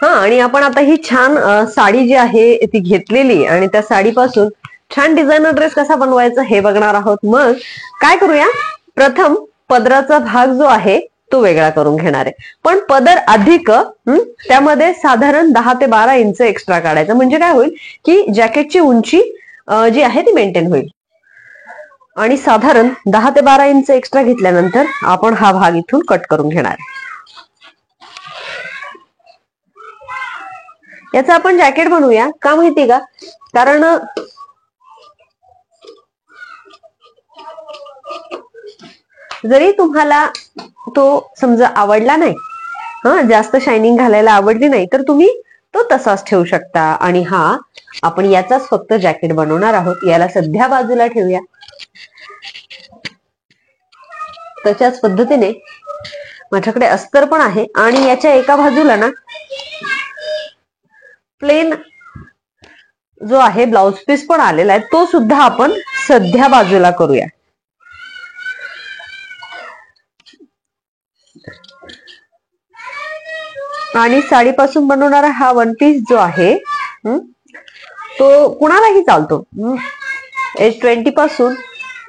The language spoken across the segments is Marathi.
हा, आणि आपण आता ही छान साडी जी आहे ती घेतलेली आणि त्या साडीपासून छान डिझायनर ड्रेस कसा बनवायचा हे बघणार आहोत. मग काय करूया, प्रथम पदराचा भाग जो आहे तो वेगळा करून घेणार आहे. पण पदर अधिक त्यामध्ये साधारण 10 ते 12 इंच एक्स्ट्रा काढायचं. म्हणजे काय होईल की जॅकेटची उंची जी आहे ती मेंटेन होईल. आणि साधारण 10 ते 12 इंच एक्स्ट्रा घेतल्यानंतर आपण हा भाग इथून कट करून घेणार आहे. याचं आपण जॅकेट बनवूया. का माहिती का, कारण जरी तुम्हाला तो समजा आवडला नाही, जास्त शायनिंग घालायला आवडली नाही, तर तुम्ही तो तसाच ठेवू शकता. आणि हा आपण याचाच फक्त जॅकेट बनवणार आहोत. याला सध्या बाजूला ठेवूया. तशाच पद्धतीने माझ्याकडे अस्तर पण आहे आणि याच्या एका बाजूला ना प्लेन जो आहे ब्लाउज पीस पण आलेला आहे, तो सुद्धा आपण सध्या बाजूला करूया. आणि साडीपासून बनवणारा हा वन पीस जो आहे तो कुणालाही चालतो. एज 20 पासून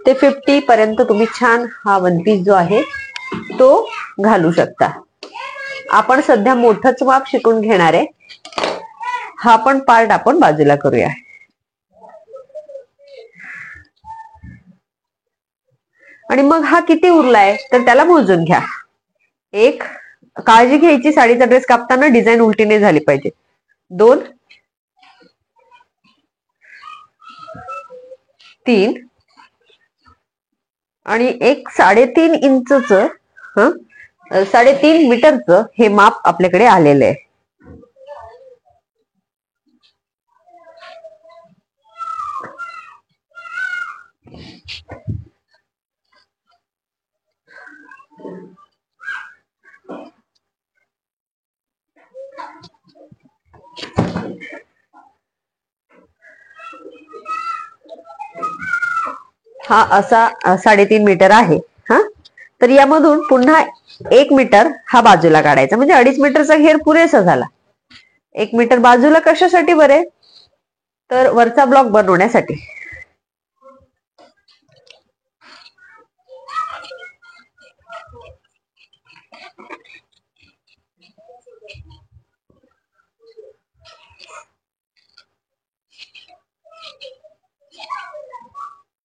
ते 50 पर्यंत तुम्ही छान हा वन पीस जो आहे तो घालू शकता. आपण सध्या मोठंच माप शिकून घेणार आहे. हा पण पार्ट आपण बाजूला करूया. आणि मग हा किती उरलाय तर त्याला मोजून घ्या. एक, काळजी घ्यायची साडीचा ड्रेस कापताना डिझाईन उलटीने झाली पाहिजे. 2, 3 आणि एक 3.5 इंचच 3.5 मीटरचं हे माप आपल्याकडे आलेलं आहे. हा असा 3.5 मीटर आहे. तर यामधून पुन्हा 1 मीटर हा बाजूला काढायचा. म्हणजे 2.5 मीटरचा घेर पुरेसा झाला. 1 मीटर बाजूला कशासाठी बरे, तर वरचा ब्लॉक बनवण्यासाठी.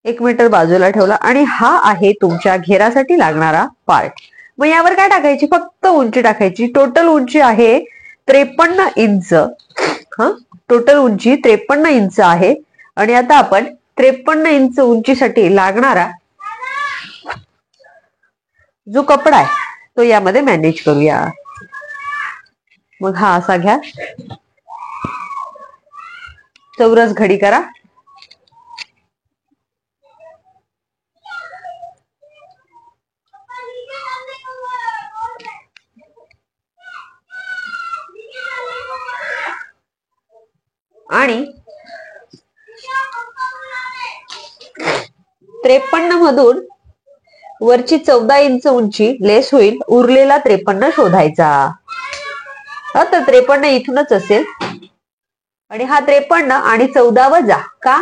एक मीटर बाजूला ठेवला आणि हा आहे तुमच्या घेरासाठी लागणारा पार्ट. मग यावर काय टाकायची, फक्त उंची टाकायची. टोटल उंची आहे 53 इंच. टोटल उंची 53 इंच आहे. आणि आता आपण 53 इंच उंचीसाठी लागणारा जो कपडा आहे तो यामध्ये मॅनेज करूया. मग हा असा घ्या, चौरस घडी करा. आणि 53 मधून वरची 14 इंच उंची लेस होईल. उरलेला 53 शोधायचा. तर 53 इथूनच असेल. आणि हा 53 आणि 14 वजा, का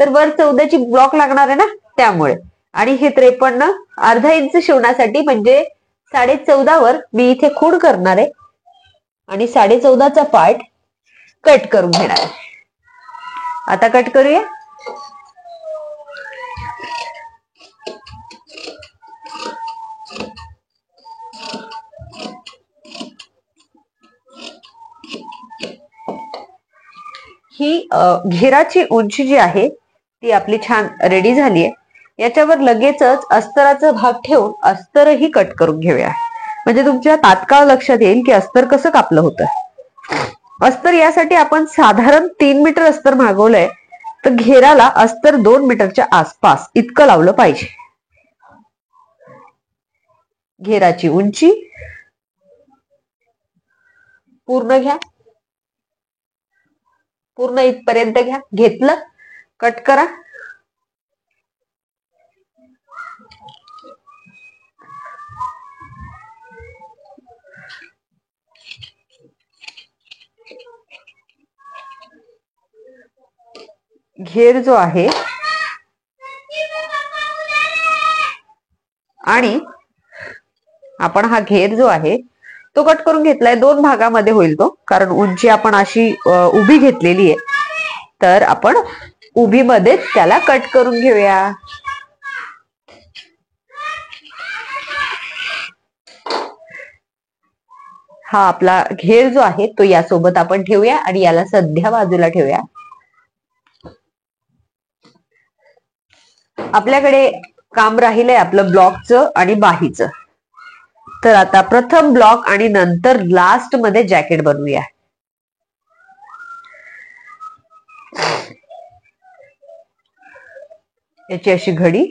तर वर 14ची ब्लॉक लागणार आहे ना, त्यामुळे. आणि हे 53 अर्धा इंच शिवण्यासाठी, म्हणजे 14.5 वर मी इथे खूण करणार आहे आणि 14.5चा पार्ट कट करून घेणार आहे. आता कट करूया. ही घेराची उंची जी आहे ती आपली छान रेडी झाली आहे. याच्यावर लगेचच अस्तराचा भाग ठेवून अस्तरही कट करून घेऊया. म्हणजे तुमच्या तात्काळ लक्षात येईल की अस्तर कसं कापलं होतं. अस्तर यासाठी आपण साधारण 3 मीटर अस्तर मागवलंय, तर घेराला अस्तर 2 मीटरच्या आसपास इतकं लावलं पाहिजे. घेराची उंची पूर्ण घ्या, पूर्ण इथपर्यंत घ्या. घेतलं, कट करा. घेर जो आहे आणि आपण हा घेर जो आहे तो कट करून घेतलाय. 2 भागामध्ये होईल तो, कारण उंची आपण अशी उभी घेतलेली आहे, तर आपण उभी मध्येच त्याला कट करून घेऊया. हा आपला घेर जो आहे तो यासोबत आपण ठेवूया आणि याला सध्या बाजूला ठेवूया. आपल्याकडे काम राहिलंय आपलं ब्लॉकचं आणि बाहीचं. तर आता प्रथम ब्लॉक आणि नंतर लास्ट मध्ये जॅकेट बनवूया. याची अशी घडी,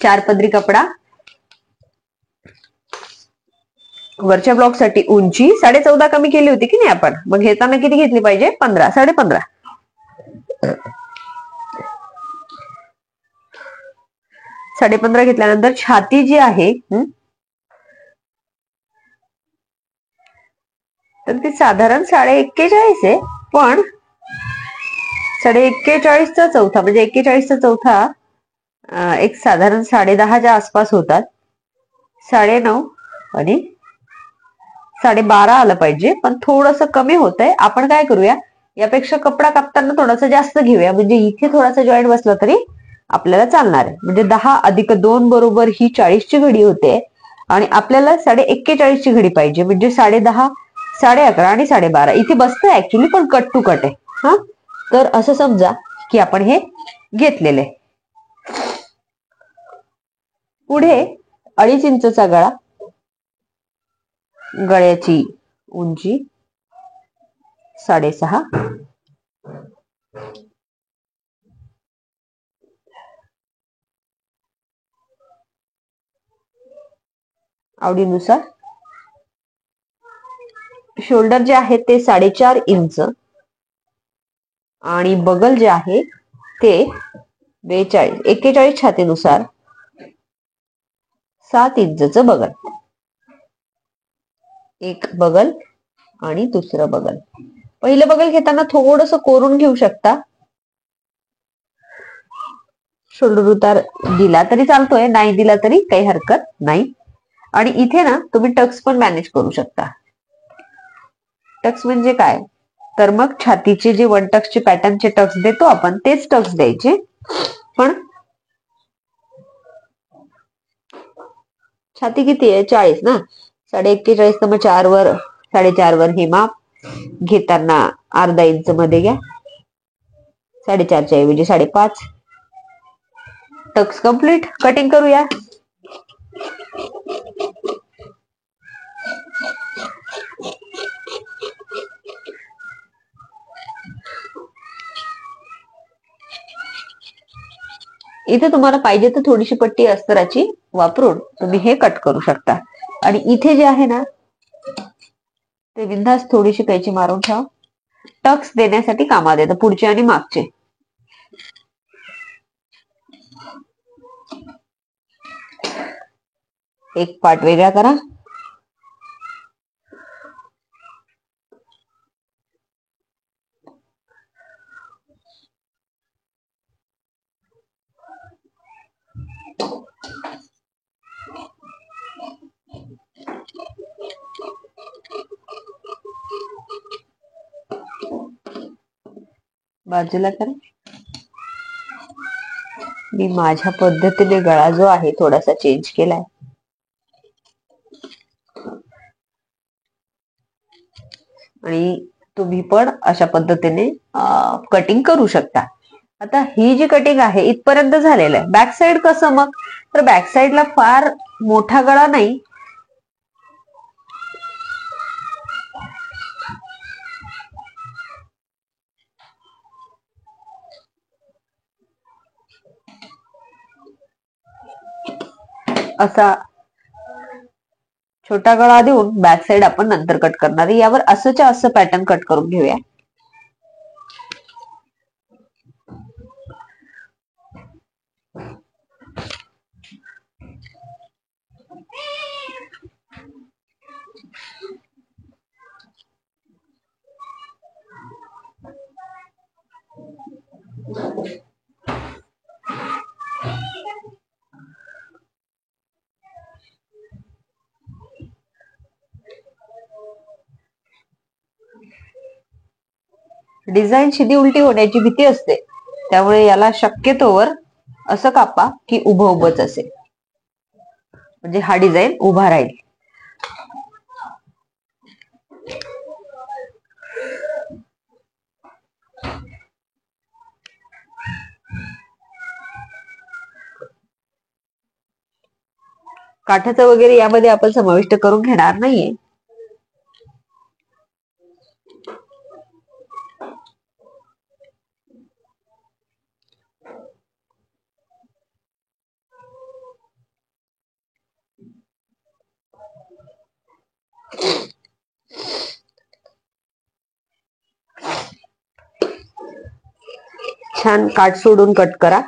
चार पदरी कपडा, वरच्या ब्लॉक साठी उंची 14.5 कमी केली होती की नाही आपण, मग घेताना किती घेतली पाहिजे? 15, 15.5. 15.5 घेतल्यानंतर छाती जी आहे तर ती साधारण 41.5 आहे, पण 41.5 चा चौथा म्हणजे 41 चा चौथा एक साधारण 10.5च्या आसपास होतात. 9.5 आणि 12.5 आलं पाहिजे, पण थोडस कमी होतंय. आपण काय करूया, यापेक्षा कपडा कापताना थोडासा जास्त घेऊया, म्हणजे इथे थोडासा जॉईंट बसला तरी आपल्याला चालणार आहे. म्हणजे 10 अधिक 2 बरोबर ही 40 ची घडी होते आणि आपल्याला 41.5 ची घडी पाहिजे, म्हणजे 10.5, 11.5 आणि 12.5 इथे बसतंय ऍक्च्युली, पण कट टू कट आहे. हा, तर असं समजा की आपण हे घेतलेलं आहे. पुढे 2.5 इंचचा गळा, गळ्याची उंची 6.5, आवडीनुसार. शोल्डर जे आहे ते 4.5 इंच आणि बगल जे आहे ते 41 छातीनुसार 7 इंचचं बगल. एक बगल आणि दुसरं बगल. पहिलं बगल घेताना थोडस कोरून घेऊ शकता. शोल्डर उतार दिला तरी चालतोय, नाही दिला तरी काही हरकत नाही. आणि इथे ना तुम्ही टक्स पण मॅनेज करू शकता. टक्स म्हणजे काय, तर मग छातीचे जे 1 टक्सचे पॅटर्नचे टक्स देतो आपण तेच टक्स द्यायचे, पण छाती किती आहे? 40 ना, 41.5 तर मग 4 वर 4.5 वर हे माप घेताना अर्धा इंच मध्ये घ्या. 4.5च्या ऐवजी 5.5. Tux complete. कटिंग करूया. इथे तुम्हाला पाहिजे तर थोडीशी पट्टी अस्तराची वापरून तुम्ही हे कट करू शकता. आणि इथे जे आहे ना ते बिंदास थोडीशी कैची मारून ठेवा. टक्स देण्यासाठी कामात येतं, पुढचे आणि मागचे. एक पार्ट वेगळा करा. बाजूला करा. मी माझ्या पद्धतीने गळा जो आहे थोडासा चेंज केलाय. आणि तुम्ही पण अशा पद्धतीने कटिंग करू शकता. आता ही जी कटिंग आहे इथपर्यंत झालेलं आहे. बॅक साइड कसं मग, तर बॅक साइडला फार मोठा गळा नाही, असा छोटा गळा देऊन बॅक साइड आपण नंतर कट करणार आहे. यावर असंच्या असं पॅटर्न कट करून घेऊया. डिझाईन शिदी उलटी होण्याची भीती असते, त्यामुळे याला शक्यतोवर असं कापा की उभं उभंच असेल, म्हणजे हा डिझाईन उभा राहील. काठाचं वगैरे यामध्ये आपण समाविष्ट करून घेणार नाहीये. छान काठ सोडून कट करा.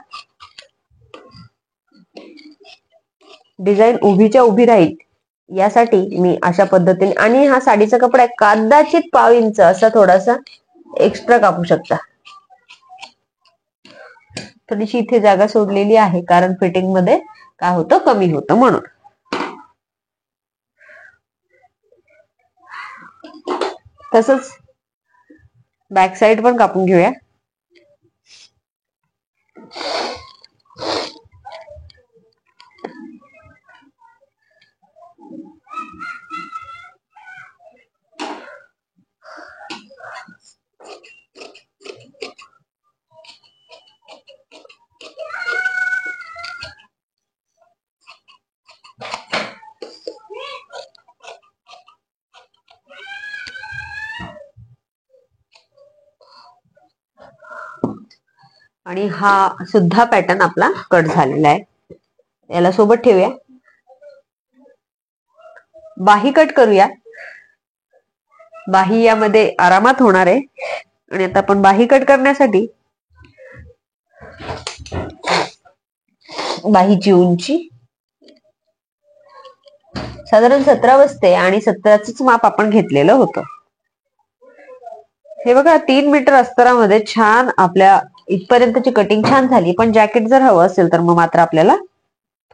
डिझाईन उभीच्या उभी राहील यासाठी मी अशा पद्धतीने, आणि हा साडीचा कपडा कदाचित पाव इंच असा थोडासा एक्स्ट्रा कापू शकता. थोडीशी इथे जागा सोडलेली आहे, कारण फिटिंग मध्ये काय होतं, कमी होतं म्हणून. तसंच बॅक साइड पण कापून घेऊया. आणि हा सुद्धा पॅटर्न आपला कट झालेला आहे. याला सोबत ठेवूया. बाही कट करूया. बाही यामध्ये आरामात होणार आहे. आणि आता आपण बाही कट करण्यासाठी बाहीची उंची साधारण 17 बसते, आणि 17च माप आपण घेतलेलं होतं. हे बघा, 3 मीटर अस्तरामध्ये छान आपल्या इथपर्यंतची कटिंग छान झाली. पण जॅकेट जर हवं असेल तर मग मात्र आपल्याला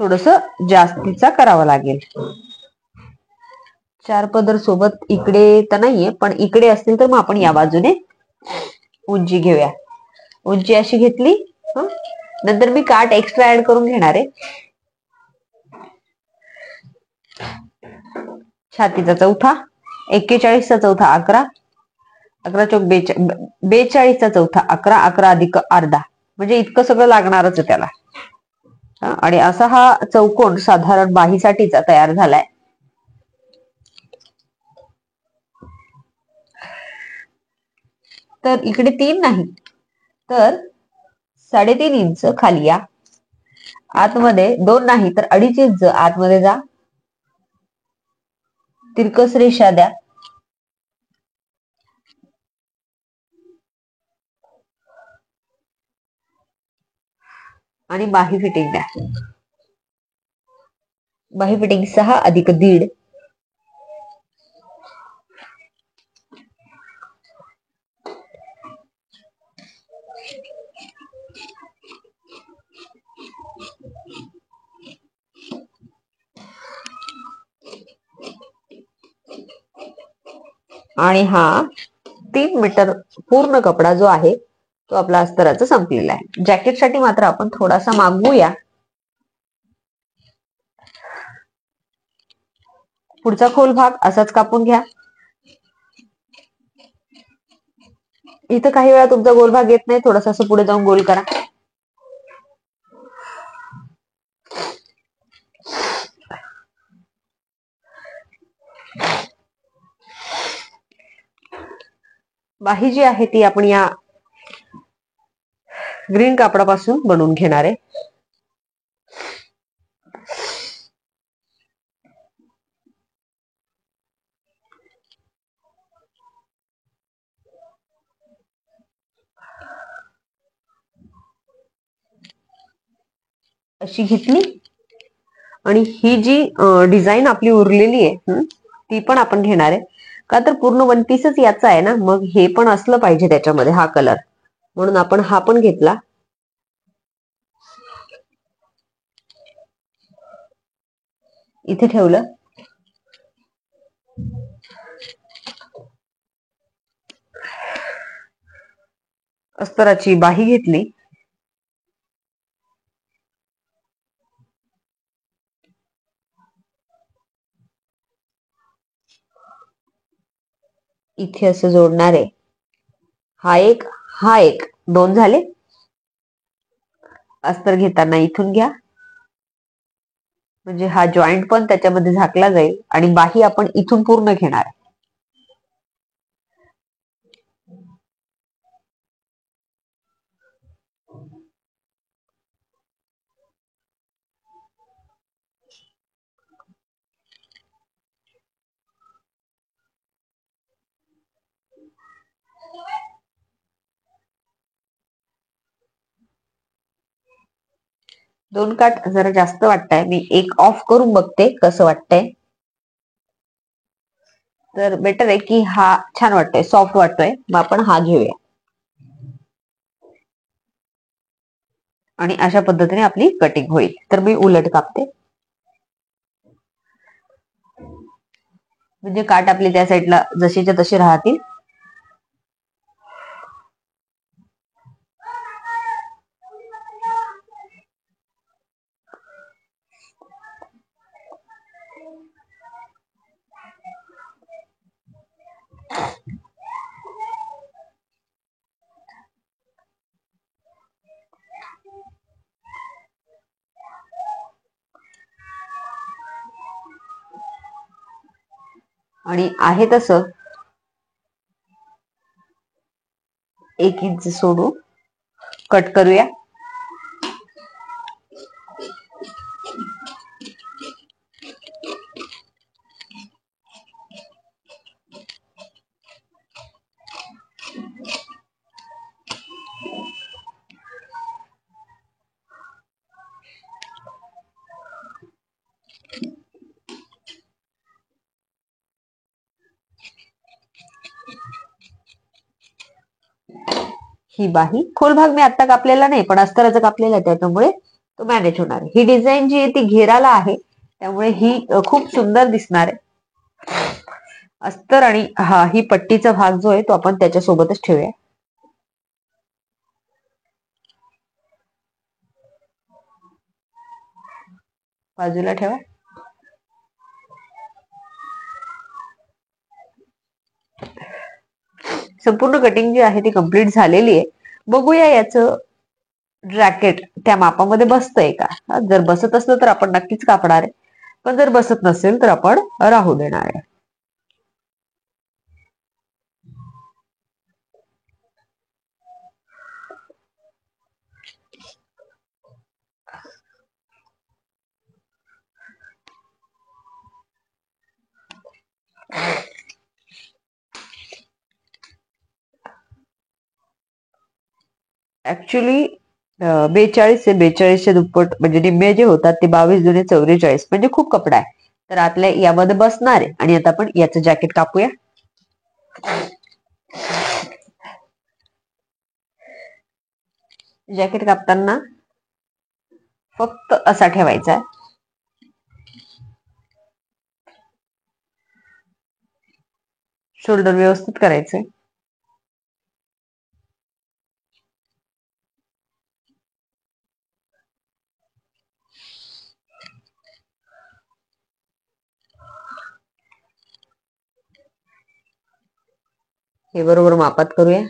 थोडस जास्तीचा करावा लागेल. 4 पदर सोबत इकडे तर नाहीये, पण इकडे असतील तर मग आपण या बाजूने उंची घेऊया. उंची अशी घेतली. नंतर मी काठ एक्स्ट्रा ऍड करून घेणार आहे. छातीचा चौथा, 41चा चौथा 11, 11 चौक 42चा चौथा 11, 11 अधिक अर्धा, म्हणजे इतकं सगळं लागणारच आहे त्याला. आणि असा हा चौकोन साधारण बाहीसाठीचा तयार झालाय. तर इकडे 3 नाही तर 3.5 इंच खाली या. आतमध्ये 2 नाही तर 2.5 इंच आतमध्ये जा. तिरकस रेषा द्या. आणि बाही फिटिंग द्या. बाही फिटिंग 6 अधिक 1.5. आणि हा 3 मीटर पूर्ण कपडा जो आहे तो आपला अस्तराचा संपलेला आहे. जॅकेटसाठी मात्र आपण थोडासा मागवूया. पुढचा खोल भाग असाच कापून घ्या. इथं काही वेळा तुमचा गोल भाग येत नाही, थोडासा असं पुढे जाऊन गोल करा. बाही जी आहे ती आपण या ग्रीन कापडापासून बनवून घेणार आहे. अशी घेतली आणि ही जी डिझाईन आपली उरलेली आहे ती पण आपण घेणार आहे. का तर पूर्ण वन पीसच याचा आहे ना, मग हे पण असलं पाहिजे त्याच्यामध्ये, हा कलर, म्हणून आपण हा पण घेतला. इथे ठेवलं. अस्तराची बाही घेतली. इथे असं जोडणार आहे. हा एक 2 झाले. अस्तर घेताना इथून घ्या, म्हणजे हा जॉईंट पण त्याच्यामध्ये झाकला जाईल आणि बाही आपण इथून पूर्ण घेणार. दोन काठ जरा जास्त वाटतंय, मी एक ऑफ करून बघते कसं वाटतंय. तर बेटर आहे की हा छान वाटतोय, सॉफ्ट वाटतोय, मग आपण हा घेऊया. आणि अशा पद्धतीने आपली कटिंग होईल. तर मी उलट कापते, म्हणजे काठ आपली त्या साईडला जशीच्या तशी राहतील. आणि आहे तसं 1 इंच सोडू कट करूया. ही बाही खोल भाग मी आता कापलेला नाही, पण अस्तराचा कापलेला आहे, त्याच्यामुळे तो मॅनेज होणार आहे. ही डिझाईन जी आहे ती घेराला आहे, त्यामुळे ही खूप सुंदर दिसणार आहे. अस्तर आणि हा ही पट्टीचा भाग जो आहे तो आपण त्याच्यासोबतच ठेवूया. बाजूला ठेवा. संपूर्ण कटिंग जी आहे ती कंप्लीट झालेली आहे. बघूया याचं जॅकेट त्या मापामध्ये बसतंय का. जर बसत असलं तर आपण नक्कीच कापणार आहे, पण जर बसत नसेल तर आपण राहू देणार आहे. ऍक्च्युली 42 आहे, 42च्या दुप्पट म्हणजे निम्मे जे होतात ते 22 जुने 44, म्हणजे खूप कपडा आहे. तर आतल्या यामध्ये बसणार आहे. आणि आता आपण याचं जॅकेट कापूया. जॅकेट कापताना फक्त असा ठेवायचा आहे. शोल्डर व्यवस्थित करायचंय. हे बरोबर मापात करूया.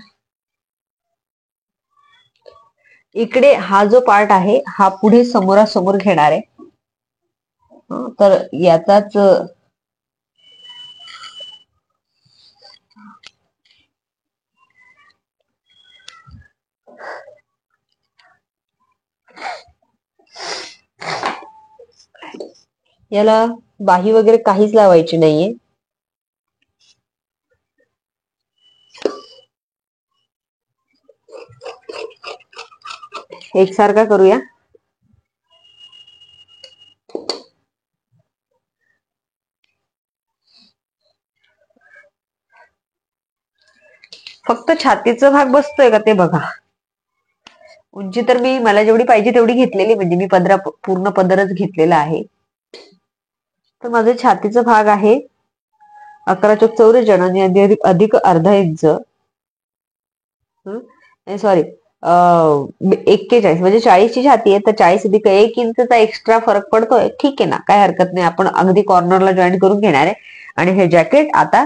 इकडे हा जो पार्ट आहे हा पुढे समोरासमोर घेणार आहे. तर याचाच याला बाही वगैरे काहीच लावायची नाहीये. एकसारखा करूया. फक्त छातीचा भाग बसतोय का ते बघा. उंची तर मला जेवढी पाहिजे तेवढी घेतलेली, म्हणजे मी पूर्ण पदरच घेतलेला आहे. तर माझे छातीचा भाग आहे 11 चौक 44 आणि अधिक अर्धा इंच, सॉरी 41, म्हणजे 40ची छाती आहे, तर 40 अधिक 1 इंचचा एक्स्ट्रा फरक पडतोय. ठीक आहे ना, काय हरकत नाही. आपण अगदी कॉर्नरला जॉईन करून घेणार आहे आणि हे जॅकेट आता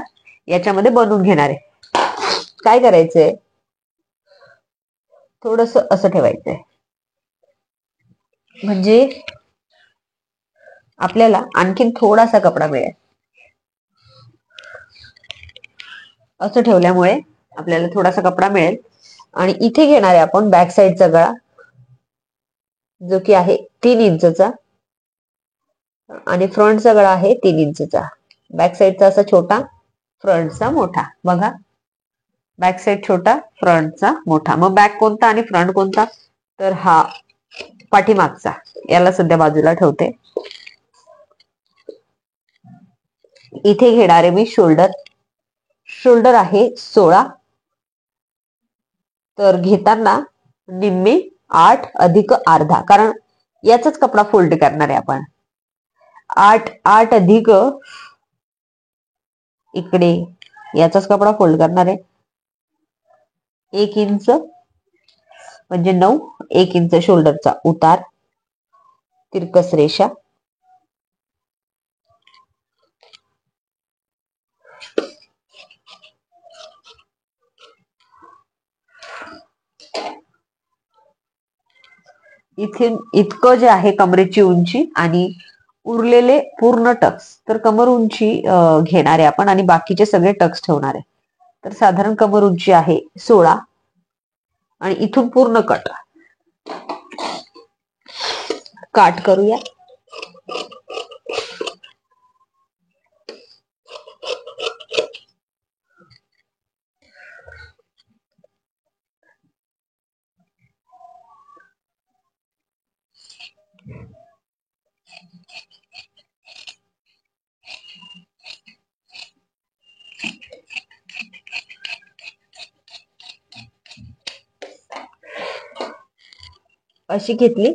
याच्यामध्ये बनवून घेणार आहे. काय करायचंय, थोडस असं ठेवायचंय, म्हणजे आपल्याला आणखीन थोडासा कपडा मिळेल. असं ठेवल्यामुळे आपल्याला थोडासा कपडा मिळेल. आणि इथे घेणार आहे आपण बॅक साईडचा गळा, जो की आहे 3 इंचचा, आणि फ्रंटचा गळा आहे 3 इंचचा. बॅक साईडचा असा छोटा, फ्रंटचा मोठा. बघा, बॅक साईड छोटा, फ्रंटचा मोठा. मग बॅक कोणता आणि फ्रंट कोणता, तर हा पाठीमागचा. याला सध्या बाजूला ठेवते. इथे घेणार आहे मी शोल्डर. शोल्डर आहे 16, तर घेताना निम्मे 8 अधिक अर्धा, कारण याचाच कपडा फोल्ड करणार आहे आपण. 8 अधिक इकडे याचाच कपडा फोल्ड करणार आहे. 1 इंच म्हणजे 9. 1 इंच शोल्डरचा उतार, तिरकस रेषा. इथे इतकं जे आहे कमरेची उंची आणि उरलेले पूर्ण टक्स, तर कमर उंची घेणार आहे आपण आणि बाकीचे सगळे टक्स ठेवणार आहे. तर साधारण कमर उंची आहे 16 आणि इथून पूर्ण काट करूया. अशी घेतली.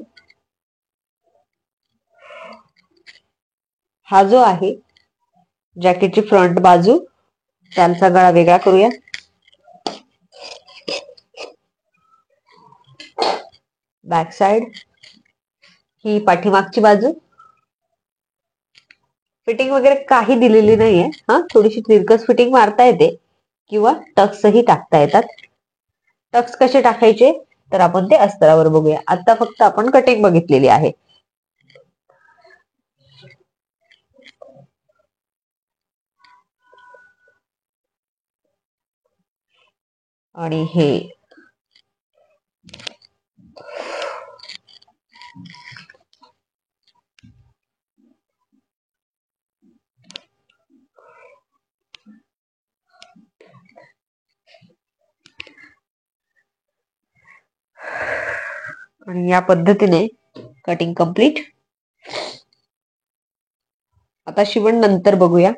हा जो आहे जॅकेटची फ्रंट बाजू, त्यांचा गळा वेगळा करूया. बॅक साइड ही पाठीमागची बाजू. फिटिंग वगैरे काही दिलेली नाहीये. थोडीशी तिरकस फिटिंग मारता येते किंवा टक्सही टाकता येतात. टक्स कसे टाकायचे तर आपण ते अस्तरावर बघूया. आता फक्त आपण कटिंग बघितलेली आहे. आणि हे आणि या पद्धतीने कटिंग कंप्लीट. आता शिवण नंतर बघूया.